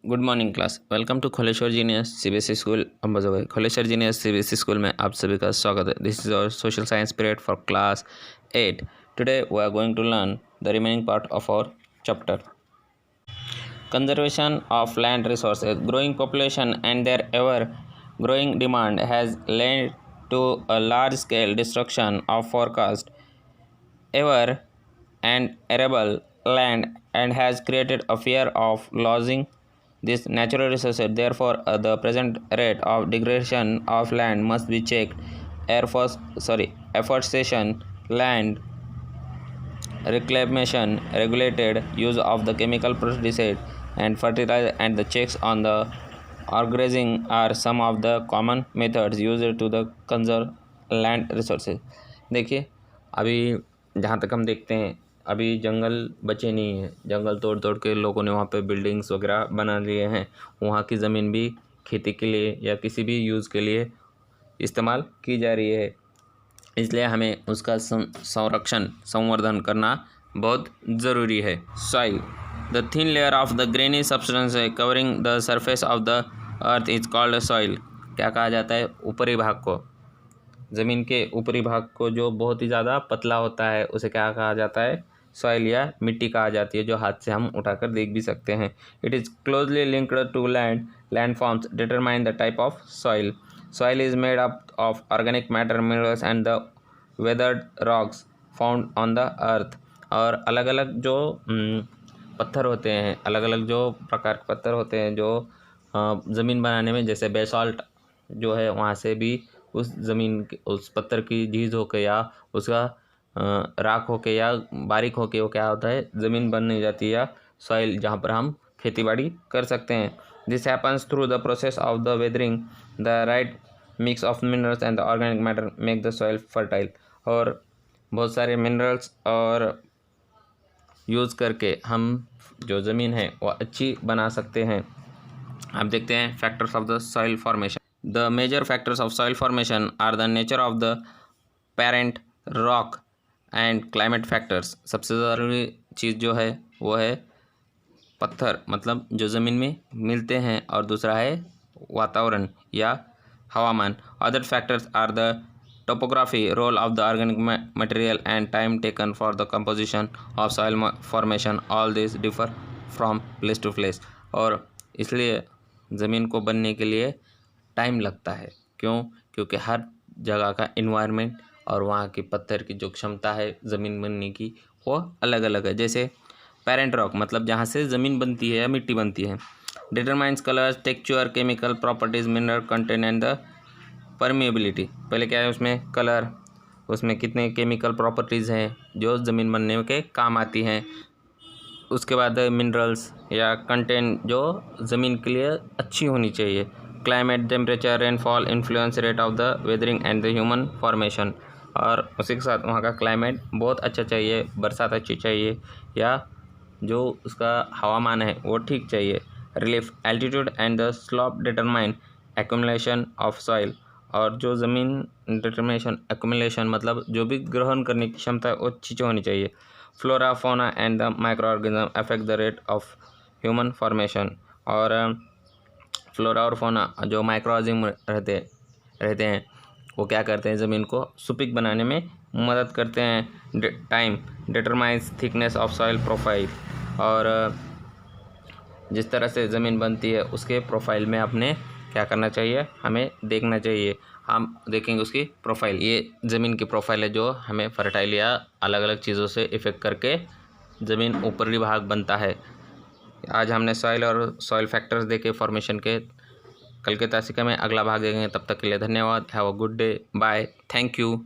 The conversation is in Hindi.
Good morning class. Welcome to Kholeshwar genius CBSE school Ambajogai. Kholeshwar genius CBSE school में आप सभी का स्वागत है। This is our social science period for class 8। Today we are going to learn the remaining part of our chapter conservation of land resources. Growing population and their ever growing demand has led to a large scale destruction of forecast ever and arable land and has created a fear of losing this natural resources. Therefore, the present rate of degradation of land must be checked. Afforestation, land reclamation, regulated use of the chemical pesticides and fertilizer, and the checks on the overgrazing are some of the common methods used to the conserve land resources. देखिए, अभी जहाँ तक हम देखते हैं अभी जंगल बचे नहीं हैं। जंगल तोड़ तोड़ के लोगों ने वहाँ पे बिल्डिंग्स वगैरह बना लिए हैं। वहाँ की ज़मीन भी खेती के लिए या किसी भी यूज़ के लिए इस्तेमाल की जा रही है, इसलिए हमें उसका संवर्धन करना बहुत ज़रूरी है। Soil, the thin layer of the granny substance covering the surface of the earth is called soil. क्या कहा जाता है? ऊपरी भाग को, ज़मीन के ऊपरी भाग को जो बहुत ही ज़्यादा पतला होता है उसे क्या कहा जाता है? सॉइल या मिट्टी कहा जाती है, जो हाथ से हम उठाकर देख भी सकते हैं। It is closely linked to land forms determine the type of soil. Soil is made up of organic matter, minerals and the weathered rocks found on the earth। और अलग अलग जो पत्थर होते हैं, अलग अलग जो प्रकार के पत्थर होते हैं जो ज़मीन बनाने में, जैसे बेसाल्ट जो है वहाँ से भी उस ज़मीन के उस पत्थर की झीज होके या उसका राख होके या बारीक होके वो क्या होता है, ज़मीन बन नहीं जाती या सॉइल जहाँ पर हम खेती बाड़ी कर सकते हैं। This happens through the process of the weathering. The right mix of minerals and the organic matter make the soil fertile। और बहुत सारे मिनरल्स और यूज़ करके हम जो ज़मीन है वो अच्छी बना सकते हैं। अब देखते हैं factors of the soil formation. The major factors of soil formation are the nature of the parent rock and climate factors. सबसे ज़रूरी चीज़ जो है वो है पत्थर, मतलब जो ज़मीन में मिलते हैं, और दूसरा है वातावरण या हवामान। Other factors are the topography, role of the organic material and time taken for the composition of soil formation. All this differ from place to place. और इसलिए ज़मीन को बनने के लिए टाइम लगता है। क्यों? क्योंकि हर जगह का इन्वायरमेंट और वहाँ की पत्थर की जो क्षमता है ज़मीन बनने की वो अलग अलग है। जैसे पेरेंट रॉक, मतलब जहाँ से ज़मीन बनती है या मिट्टी बनती है। Determines colours, texture, chemical properties, mineral content and the permeability. पहले क्या है, उसमें कलर, उसमें कितने केमिकल प्रॉपर्टीज़ हैं जो ज़मीन बनने के काम आती हैं। उसके बाद मिनरल्स या कंटेंट जो ज़मीन के लिए अच्छी होनी चाहिए। Climate, temperature, rainfall, influence rate of the weathering and the human formation. और उसी के साथ वहाँ का क्लाइमेट बहुत अच्छा चाहिए, बरसात अच्छी चाहिए या जो उसका हवामान है वो ठीक चाहिए। Relief, altitude and the slope determine accumulation of soil. और जो ज़मीन डिटरमिनेशन, एक्यूमुलेशन मतलब जो भी ग्रहण करने की क्षमता है वो अच्छी होनी चाहिए। Flora, fauna and the micro organism affect the rate of human formation. और फ्लोरा और फौना जो माइक्रो ऑर्गेनिज्म रहते हैं वो क्या करते हैं, ज़मीन को सुपीक बनाने में मदद करते हैं। Time determines thickness of soil profile. और जिस तरह से ज़मीन बनती है उसके प्रोफाइल में अपने क्या करना चाहिए, हमें देखना चाहिए। हम देखेंगे उसकी प्रोफाइल, ये ज़मीन की प्रोफाइल है जो हमें फर्टाइल या अलग अलग चीज़ों से इफ़ेक्ट करके ज़मीन ऊपरी भाग बनता है। आज हमने सॉइल और सॉइल फैक्टर्स देखे फॉर्मेशन के। कल के तासिका में अगला भाग देखेंगे। तब तक के लिए धन्यवाद। Have a good day, bye, thank you.